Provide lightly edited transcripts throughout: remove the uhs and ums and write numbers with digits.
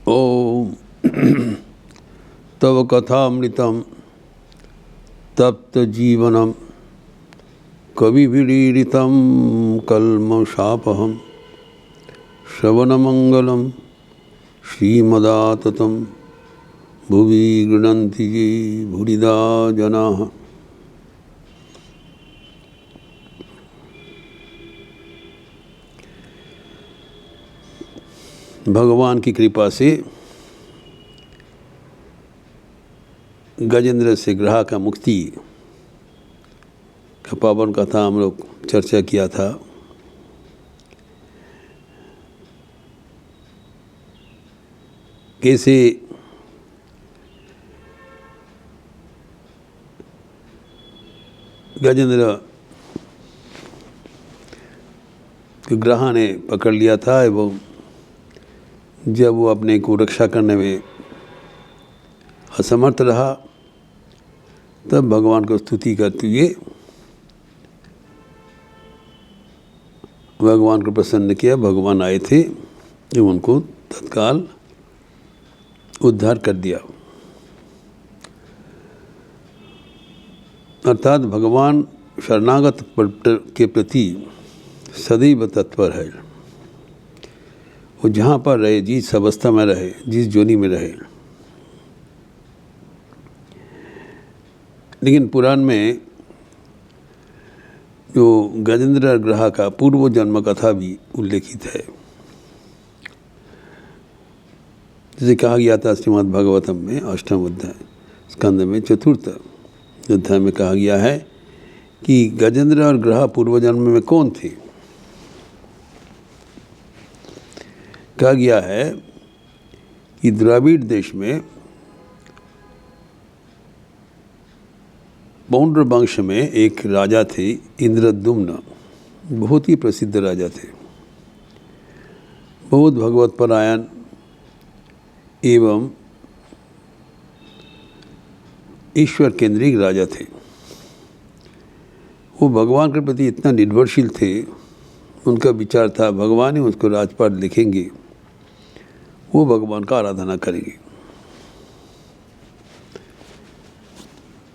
ओम तव कथामृतम तप्त जीवनम कविभिरीडितं कल्मषापहं श्रवणमंगलम श्रीमदाततं भुवि गृह्णन्ति ये भूरिदा जनाः। भगवान की कृपा से गजेंद्र से ग्रह का मुक्ति का पावन कथा हम लोग चर्चा किया था। कैसे गजेंद्र को ग्रह ने पकड़ लिया था एवं जब वो अपने को रक्षा करने में असमर्थ रहा तब भगवान को स्तुति करते हुए भगवान को प्रसन्न किया। भगवान आए थे जो उनको तत्काल उद्धार कर दिया। अर्थात भगवान शरणागत के प्रति सदैव तत्पर है। वो जहाँ पर रहे, जिस अवस्था में रहे, जिस जोनी में रहे। लेकिन पुराण में जो गजेंद्र ग्रह का पूर्व जन्म कथा भी उल्लेखित है। जैसे कहा गया था श्रीमद् भागवतम में 8वें अध्याय स्कंद में 4th अध्याय में कहा गया है कि गजेंद्र और ग्रह पूर्व जन्म में कौन थे। कहा गया है कि द्रविड़ देश में पौंड्र वंश में एक राजा थे, इंद्रद्युम्न। बहुत ही प्रसिद्ध राजा थे, बहुत भगवत परायण एवं ईश्वर केंद्रिक राजा थे। वो भगवान के प्रति इतना निर्भरशील थे, उनका विचार था भगवान ही उसको राजपाट लिखेंगे, वो भगवान का आराधना करेंगे।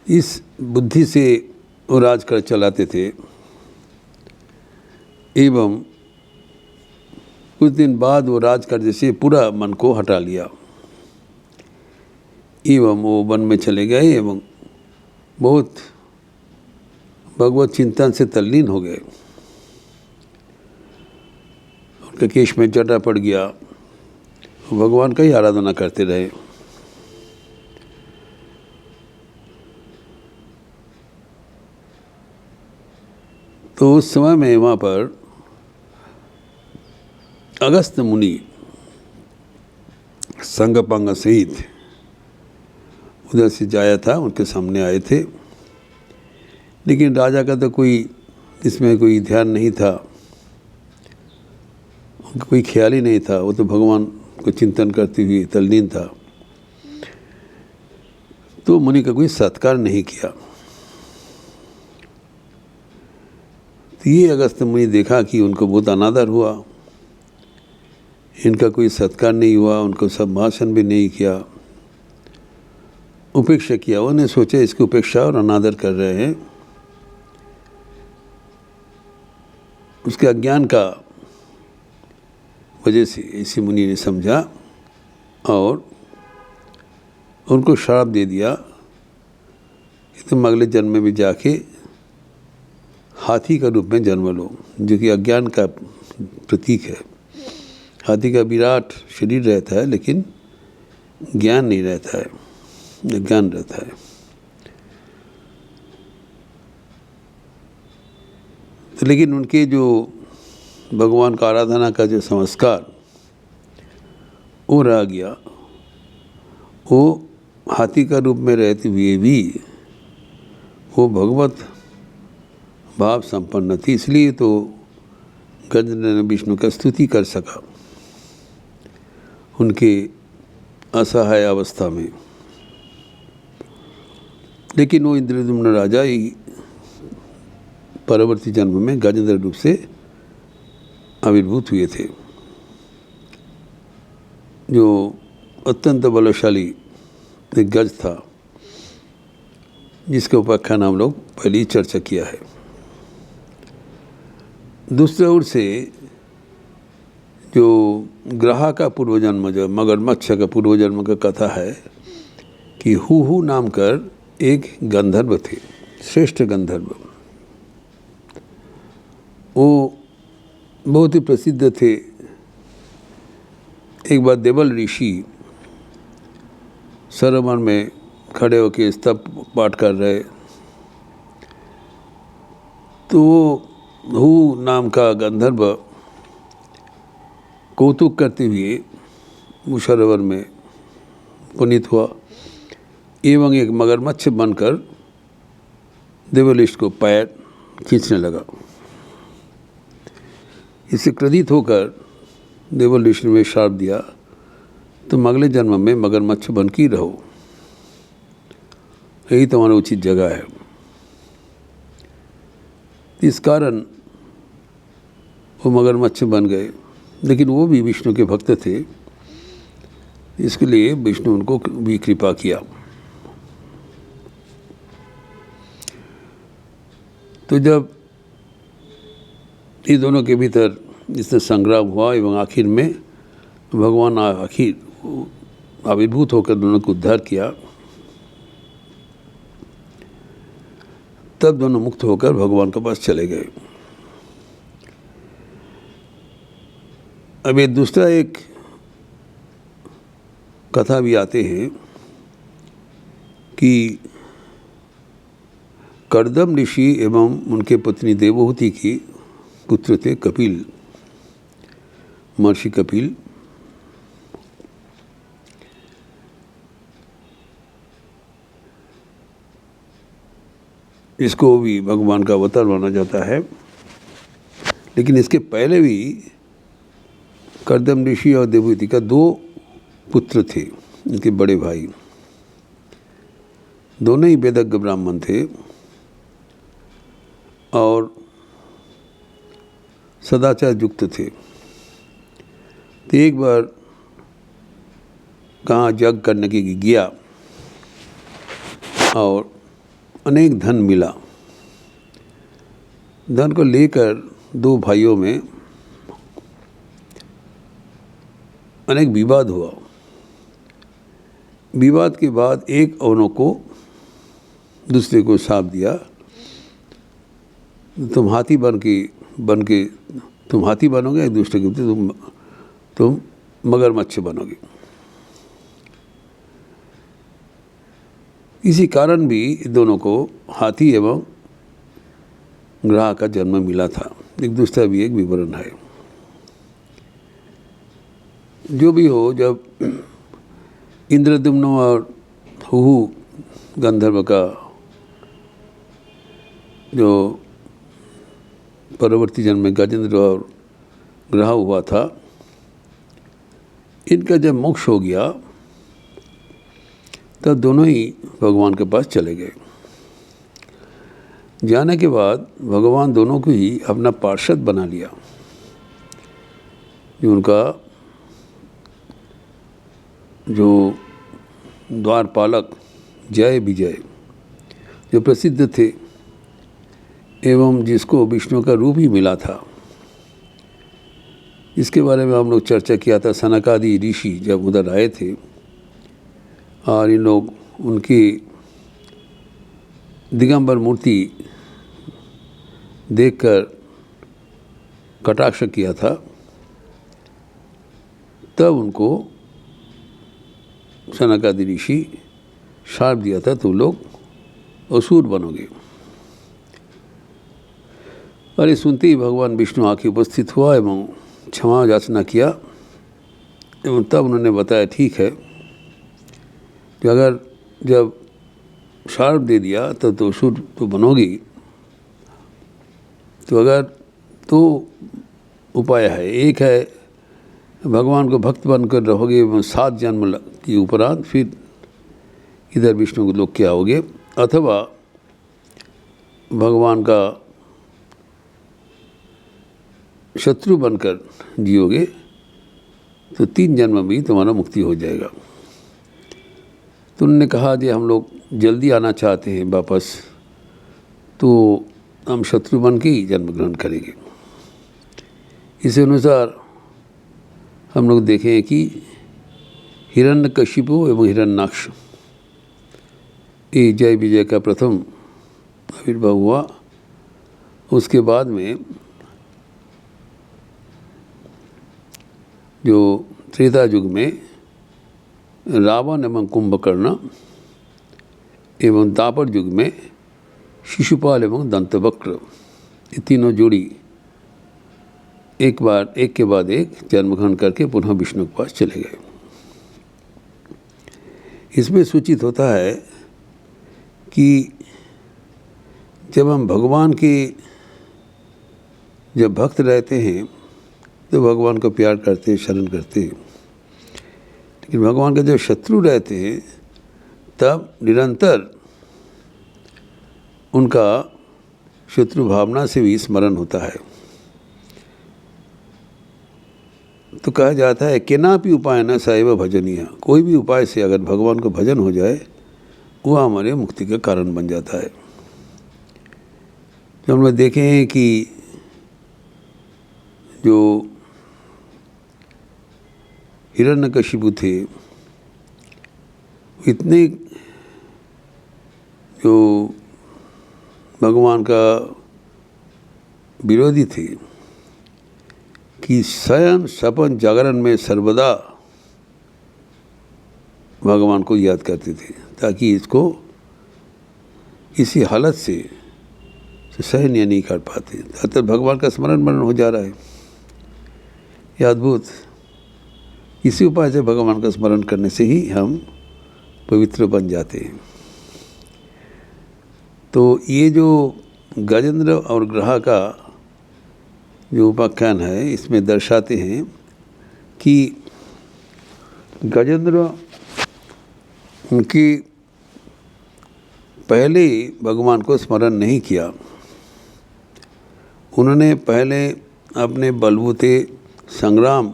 इस बुद्धि से वो राजकर चलाते थे। एवं कुछ दिन बाद वो राजकार्य से पूरा मन को हटा लिया एवं वो वन में चले गए एवं बहुत भगवत चिंतन से तल्लीन हो गए। उनके केश में जटा पड़ गया, भगवान का ही आराधना करते रहे। तो उस समय में वहाँ पर अगस्त मुनि संगपांग सहित उधर से जाया था, उनके सामने आए थे। लेकिन राजा का तो कोई इसमें कोई ध्यान नहीं था, उनका कोई ख्याल ही नहीं था। वो तो भगवान को चिंतन करते हुए तल्लीन था। तो मुनि का कोई सत्कार नहीं किया। तो ये अगस्त मुनि देखा कि उनको बहुत अनादर हुआ, इनका कोई सत्कार नहीं हुआ, उनको संभाषण भी नहीं किया, उपेक्षा किया। उन्होंने सोचा इसकी उपेक्षा और अनादर कर रहे हैं। उसके अज्ञान का वजह से इसी मुनि ने समझा और उनको श्राप दे दिया कि तुम अगले जन्म में भी जाके हाथी का रूप में जन्म लो, जो कि अज्ञान का प्रतीक है। हाथी का विराट शरीर रहता है लेकिन ज्ञान नहीं रहता है, अज्ञान रहता है। तो लेकिन उनके जो भगवान का आराधना का जो संस्कार वो रह गया। वो हाथी का रूप में रहते हुए भी वो भगवत भाव संपन्न थी, इसलिए तो गजेंद्र ने विष्णु का स्तुति कर सका उनके असहाय अवस्था में। लेकिन वो इंद्रद्युम्न राजा ही परवर्ती जन्म में गजेंद्र रूप से आविर्भूत हुए थे। जो अत्यंत बलशाली एक गज था, जिसके उपाख्यान हम लोग पहले ही चर्चा किया है। दूसरी ओर से जो ग्रहा का पूर्वजन्म, जो मगरमच्छ का पूर्वजन्म का कथा है कि हु नाम कर एक गंधर्व थे, श्रेष्ठ गंधर्व। वो बहुत ही प्रसिद्ध थे। एक बार देवल ऋषि सरोवर में खड़े होकर स्तव पाठ कर रहे, तो हु नाम का गंधर्व कौतुक करते हुए उस सरोवर में पुनीत हुआ एवं एक मगरमच्छ बनकर देवलिष्ट को पैर खींचने लगा। इससे क्रोधित होकर देवलिष्ट ने श्राप दिया, तुम अगले जन्म में मगरमच्छ बन के रहो, यही तुम्हारा उचित जगह है। इस कारण वो मगरमच्छ बन गए, लेकिन वो भी विष्णु के भक्त थे, इसके लिए विष्णु उनको भी कृपा किया। तो जब ये दोनों के भीतर जिससे संग्राम हुआ एवं आखिर में भगवान आखिर आविर्भूत होकर दोनों को उद्धार किया, तब दोनों मुक्त होकर भगवान के पास चले गए। अब ये दूसरा एक कथा भी आते हैं कि कर्दम ऋषि एवं उनके पत्नी देवहूति की पुत्र थे कपिल, महर्षि कपिल। इसको भी भगवान का अवतार माना जाता है, लेकिन इसके पहले भी कर्दम ऋषि और देवहूति का 2 पुत्र थे, इनके बड़े भाई। दोनों ही वेदज्ञ ब्राह्मण थे और सदाचार युक्त थे। तो एक बार कहाँ यज्ञ करने के लिए गया और अनेक धन मिला। धन को लेकर 2 भाइयों में अनेक विवाद हुआ। विवाद के बाद एक औरों को दूसरे को श्राप दिया, तुम हाथी बन के तुम हाथी बनोगे, एक दूसरे के तुम मगरमच्छ बनोगे। इसी कारण भी दोनों को हाथी एवं ग्रह का जन्म मिला था। एक दूसरा भी एक विवरण है। जो भी हो, जब इंद्रद्युम्न और हुहु गंधर्व का जो परवर्ती जन्म में गजेंद्र और ग्रह हुआ था, इनका जब मोक्ष हो गया तब दोनों ही भगवान के पास चले गए। जाने के बाद भगवान दोनों को ही अपना पार्षद बना लिया। जो उनका जो द्वारपालक जय विजय जो प्रसिद्ध थे एवं जिसको विष्णु का रूप ही मिला था, इसके बारे में हम लोग चर्चा किया था। सनकादि ऋषि जब उधर आए थे और इन लोग उनकी दिगंबर मूर्ति देखकर कटाक्ष किया था, तब उनको सनकादि ऋषि श्राप दिया था, तो लोग असुर बनोगे। और ये सुनते ही भगवान विष्णु आके उपस्थित हुआ एवं क्षमा याचना किया एवं तब उन्होंने बताया, ठीक है कि अगर जब श्राप दे दिया तब तो असुर तो बनोगी, तो अगर 2 उपाय है। एक है भगवान को भक्त बनकर रहोगे एवं 7 जन्म के उपरांत फिर इधर विष्णु के लोक के आओगे, अथवा भगवान का शत्रु बनकर जियोगे तो 3 जन्म में भी तुम्हारा मुक्ति हो जाएगा। तो उन्होंने कहा कि हम लोग जल्दी आना चाहते हैं वापस, तो हम शत्रुघ्न के ही जन्म ग्रहण करेंगे। इस अनुसार हम लोग देखें कि हिरण्यकशिपु एवं हिरण्याक्ष ये जय विजय का प्रथम आविर्भाव हुआ। उसके बाद में जो त्रेता युग में रावण एवं कुंभकर्ण एवं द्वापर युग में शिशुपाल एवं दंतवक्र, ये तीनों जोड़ी एक के बाद एक जन्म ग्रहण करके पुनः विष्णु के पास चले गए। इसमें सूचित होता है कि जब हम भगवान के जब भक्त रहते हैं तो भगवान को प्यार करते हैं, शरण करते हैं, लेकिन भगवान के जब शत्रु रहते हैं तब निरंतर उनका शत्रु भावना से भी स्मरण होता है। तो कहा जाता है केनापि उपाय न सैव भजनीय, कोई भी उपाय से अगर भगवान को भजन हो जाए वो हमारे मुक्ति का कारण बन जाता है। जब हम लोग देखें हैं कि जो हिरण्यकशिपु थे इतने जो भगवान का विरोधी थे कि शयन सपन जागरण में सर्वदा भगवान को याद करते थे, ताकि इसको इसी हालत से सहन नहीं कर पाते। अतः भगवान का स्मरण हो जा रहा है, यह अद्भुत। इसी उपाय से भगवान का स्मरण करने से ही हम पवित्र बन जाते हैं। तो ये जो गजेंद्र और ग्रह का जो उपाख्यान है इसमें दर्शाते हैं कि गजेंद्र उनकी पहले भगवान को स्मरण नहीं किया, उन्होंने पहले अपने बलबूते संग्राम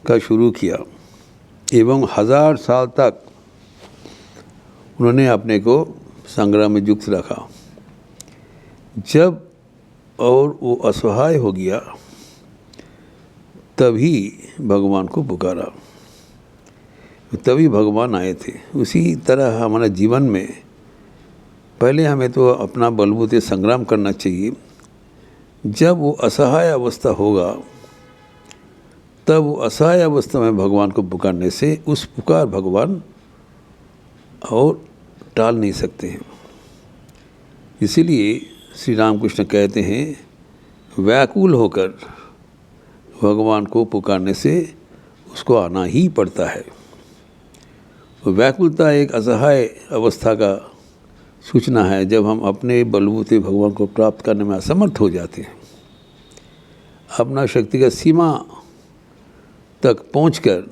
का शुरू किया एवं 1000 साल तक उन्होंने अपने को संग्राम में युक्त रखा। जब और वो असहाय हो गया तभी भगवान को पुकारा, तभी भगवान आए थे। उसी तरह हमारा जीवन में पहले हमें तो अपना बलबूते संग्राम करना चाहिए, जब वो असहाय अवस्था होगा तब वो असहाय अवस्था में भगवान को पुकारने से उस पुकार भगवान और टाल नहीं सकते हैं। इसीलिए श्री रामकृष्ण कहते हैं व्याकुल होकर भगवान को पुकारने से उसको आना ही पड़ता है। व्याकुलता एक असहाय अवस्था का सूचना है, जब हम अपने बलबूते भगवान को प्राप्त करने में असमर्थ हो जाते हैं, अपना शक्ति का सीमा तक पहुंचकर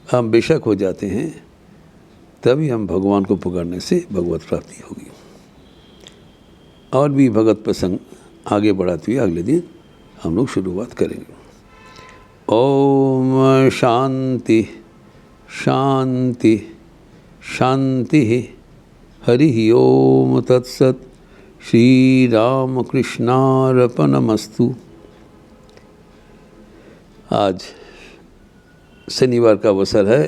हम बेशक हो जाते हैं, तभी हम भगवान को पुकारने से भगवत प्राप्ति होगी। और भी भगत प्रसंग आगे बढ़ाते हुए अगले दिन हम लोग शुरुआत करेंगे। ओम शांति शांति शांति। हरि ओम तत्सत। श्री राम कृष्णार्पणमस्तु। आज शनिवार का अवसर है।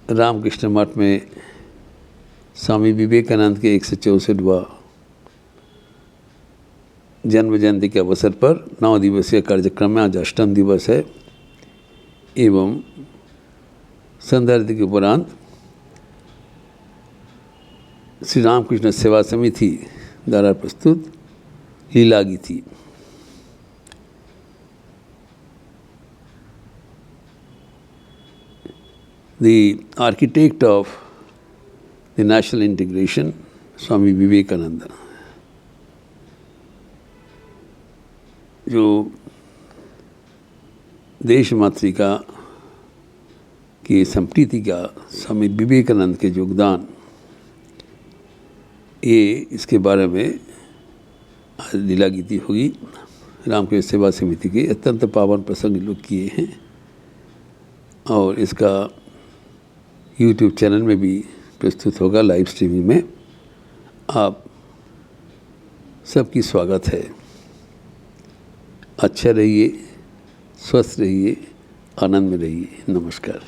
रामकृष्ण मठ में स्वामी विवेकानंद के 164वां जन्म जयंती के अवसर पर 9 दिवसीय कार्यक्रम में आज अष्टम दिवस है एवं संध्याआरती के उपरांत श्री रामकृष्ण सेवा समिति द्वारा प्रस्तुत लीला गीति। The architect of the national integration, Swami Vivekananda, जो देश मातृका की संप्रीति का स्वामी विवेकानंद के योगदान, ये इसके बारे में आज लीला गीति होगी। रामकृष्ण सेवा समिति के अत्यंत पावन प्रसंग लोग किए हैं और इसका यूट्यूब चैनल में भी प्रस्तुत होगा लाइव स्ट्रीमिंग में। आप सबकी स्वागत है। अच्छा रहिए, स्वस्थ रहिए, आनंद में रहिए। नमस्कार।